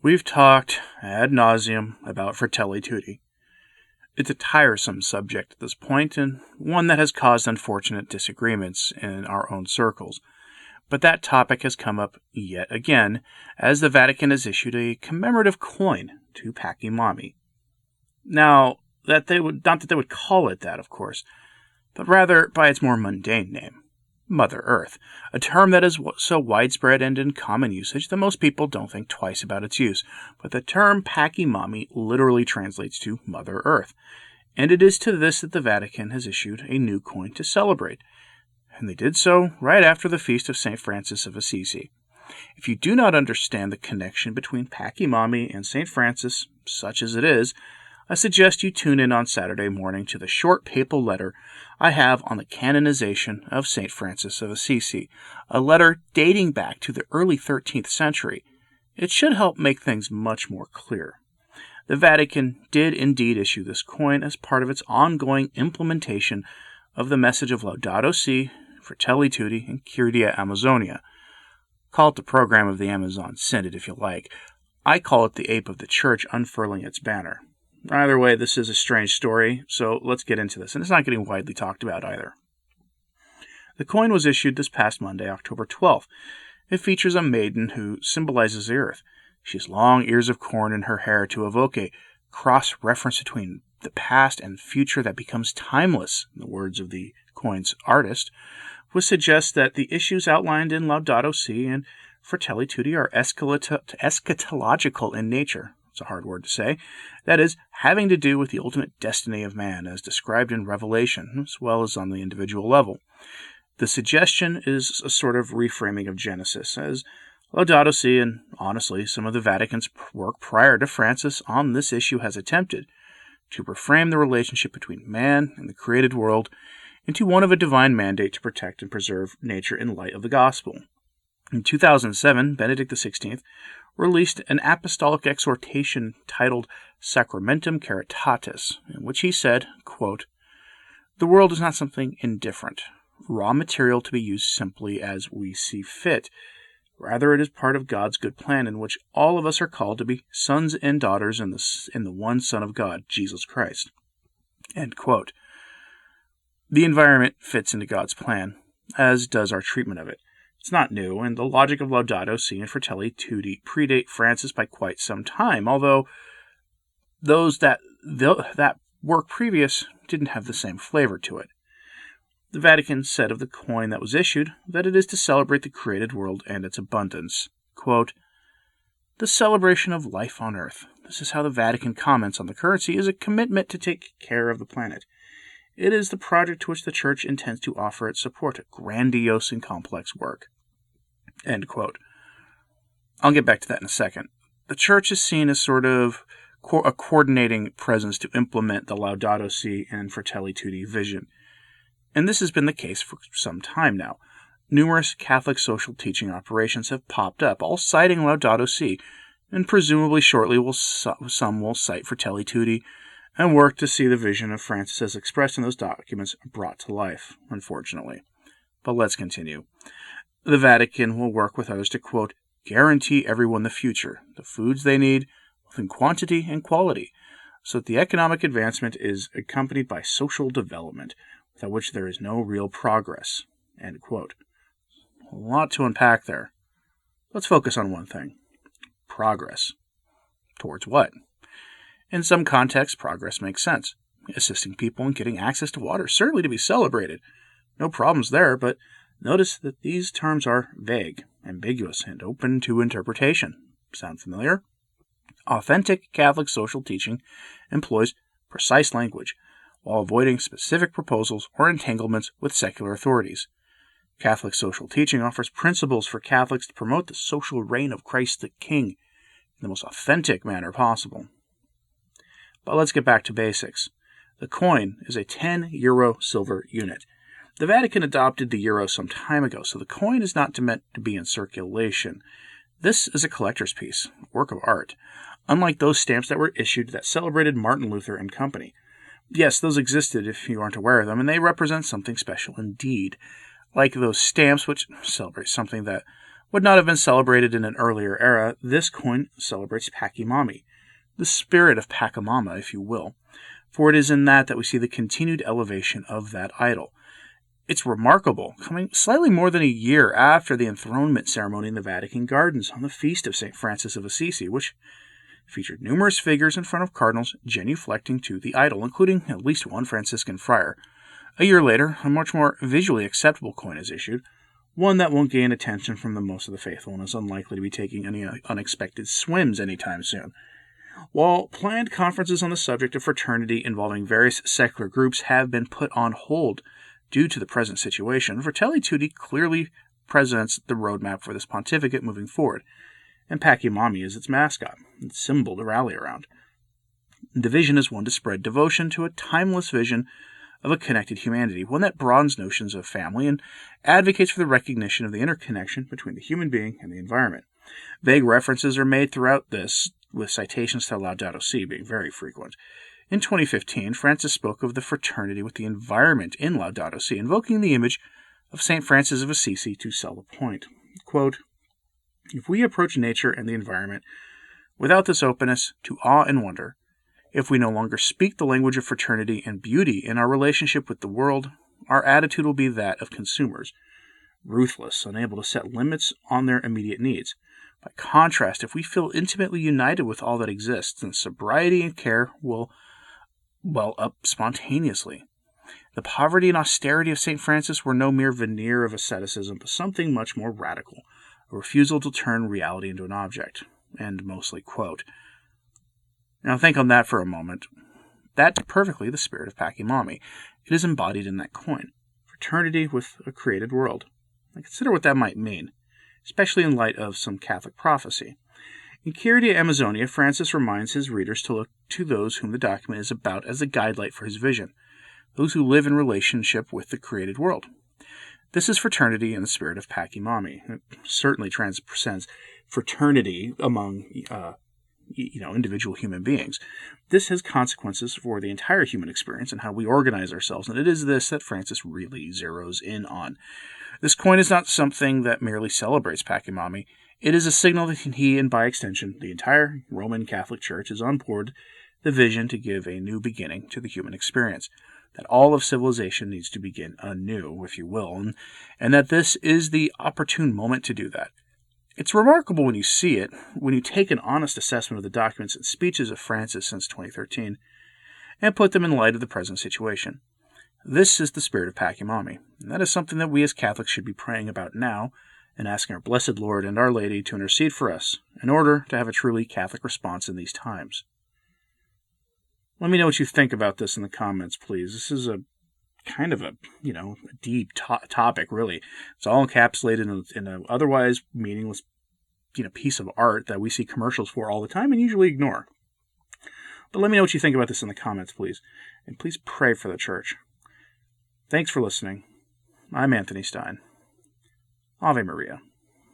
We've talked ad nauseum about Fratelli Tutti. It's a tiresome subject at this point, and one that has caused unfortunate disagreements in our own circles. But that topic has come up yet again, as the Vatican has issued a commemorative coin to Pachamama. Now, not that they would call it that, of course, but rather by its more mundane name, Mother Earth, a term that is so widespread and in common usage that most people don't think twice about its use. But the term Pachamama literally translates to Mother Earth, and it is to this that the Vatican has issued a new coin to celebrate. And they did so right after the feast of St. Francis of Assisi. If you do not understand the connection between Pachamama and St. Francis, such as it is, I suggest you tune in on Saturday morning to the short papal letter I have on the canonization of St. Francis of Assisi, a letter dating back to the early 13th century. It should help make things much more clear. The Vatican did indeed issue this coin as part of its ongoing implementation of the message of Laudato Si, Fratelli Tutti, and Kyrie Amazonia. Call it the program of the Amazon Synod if you like. I call it the ape of the church unfurling its banner. Either way, this is a strange story, so let's get into this, and it's not getting widely talked about either. The coin was issued this past Monday, October 12th. It features a maiden who symbolizes the earth. She has long ears of corn in her hair to evoke a cross-reference between the past and future that becomes timeless, in the words of the coin's artist, which suggests that the issues outlined in Laudato Si and Fratelli Tutti are eschatological in nature. It's a hard word to say. That is, having to do with the ultimate destiny of man as described in Revelation, as well as on the individual level. The suggestion is a sort of reframing of Genesis, as Laudato Si and, honestly, some of the Vatican's work prior to Francis on this issue has attempted to reframe the relationship between man and the created world into one of a divine mandate to protect and preserve nature in light of the gospel. In 2007, Benedict XVI released an apostolic exhortation titled Sacramentum Caritatis, in which he said, quote, "The world is not something indifferent, raw material to be used simply as we see fit. Rather, it is part of God's good plan in which all of us are called to be sons and daughters in the one Son of God, Jesus Christ." End quote. The environment fits into God's plan, as does our treatment of it. It's not new, and the logic of Laudato Si and Fratelli Tutti predate Francis by quite some time, although those that work previous didn't have the same flavor to it. The Vatican said of the coin that was issued that it is to celebrate the created world and its abundance. Quote, "The celebration of life on earth. This is how the Vatican comments on the currency is a commitment to take care of the planet. It is the project to which the Church intends to offer its support, a grandiose and complex work." End quote. I'll get back to that in a second. The Church is seen as sort of a coordinating presence to implement the Laudato Si and Fratelli Tutti vision. And this has been the case for some time now. Numerous Catholic social teaching operations have popped up, all citing Laudato Si, and presumably shortly some will cite Fratelli Tutti and work to see the vision of Francis as expressed in those documents brought to life, unfortunately. But let's continue. The Vatican will work with others to, quote, "guarantee everyone the future, the foods they need, both in quantity and quality, so that the economic advancement is accompanied by social development, without which there is no real progress." End quote. A lot to unpack there. Let's focus on one thing. Progress. Towards what? In some contexts, progress makes sense. Assisting people in getting access to water is certainly to be celebrated. No problems there, but notice that these terms are vague, ambiguous, and open to interpretation. Sound familiar? Authentic Catholic social teaching employs precise language, while avoiding specific proposals or entanglements with secular authorities. Catholic social teaching offers principles for Catholics to promote the social reign of Christ the King in the most authentic manner possible. But let's get back to basics. The coin is a €10 silver unit. The Vatican adopted the euro some time ago, so the coin is not meant to be in circulation. This is a collector's piece, a work of art, unlike those stamps that were issued that celebrated Martin Luther and company. Yes, those existed if you aren't aware of them, and they represent something special indeed, like those stamps which celebrate something that would not have been celebrated in an earlier era, this coin celebrates Pachamama, the spirit of Pachamama, if you will, for it is in that we see the continued elevation of that idol. It's remarkable, coming slightly more than a year after the enthronement ceremony in the Vatican gardens on the feast of St. Francis of Assisi, which featured numerous figures in front of cardinals genuflecting to the idol, including at least one Franciscan friar. A year later, a much more visually acceptable coin is issued, one that won't gain attention from the most of the faithful and is unlikely to be taking any unexpected swims anytime soon. While planned conferences on the subject of fraternity involving various secular groups have been put on hold due to the present situation, Fratelli Tutti clearly presents the roadmap for this pontificate moving forward, and Pachamama is its mascot, its symbol to rally around. The vision is one to spread devotion to a timeless vision of a connected humanity, one that broadens notions of family and advocates for the recognition of the interconnection between the human being and the environment. Vague references are made throughout this, with citations to Laudato Si being very frequent. In 2015, Francis spoke of the fraternity with the environment in Laudato Si, invoking the image of St. Francis of Assisi to sell the point. Quote, "If we approach nature and the environment without this openness to awe and wonder, if we no longer speak the language of fraternity and beauty in our relationship with the world, our attitude will be that of consumers, ruthless, unable to set limits on their immediate needs. By contrast, if we feel intimately united with all that exists, then sobriety and care will well up spontaneously. The poverty and austerity of St. Francis were no mere veneer of asceticism, but something much more radical, a refusal to turn reality into an object." End mostly quote. Now think on that for a moment. That's perfectly the spirit of Pachamama. It is embodied in that coin. Fraternity with a created world. Now consider what that might mean, especially in light of some Catholic prophecy. In Kyrie Amazonia, Francis reminds his readers to look to those whom the document is about as a guidelight for his vision, those who live in relationship with the created world. This is fraternity in the spirit of Pachamama. It certainly transcends fraternity among individual human beings. This has consequences for the entire human experience and how we organize ourselves, and it is this that Francis really zeroes in on. This coin is not something that merely celebrates Pachamama. It is a signal that he, and by extension, the entire Roman Catholic Church, is on board the vision to give a new beginning to the human experience, that all of civilization needs to begin anew, if you will, and that this is the opportune moment to do that. It's remarkable when you see it, when you take an honest assessment of the documents and speeches of Francis since 2013, and put them in light of the present situation. This is the spirit of Pachamama, and that is something that we as Catholics should be praying about now, and asking our Blessed Lord and Our Lady to intercede for us, in order to have a truly Catholic response in these times. Let me know what you think about this in the comments, please. This is a kind of a deep topic, really. It's all encapsulated in an otherwise meaningless piece of art that we see commercials for all the time and usually ignore. But let me know what you think about this in the comments, please. And please pray for the Church. Thanks for listening. I'm Anthony Stine. Ave Maria.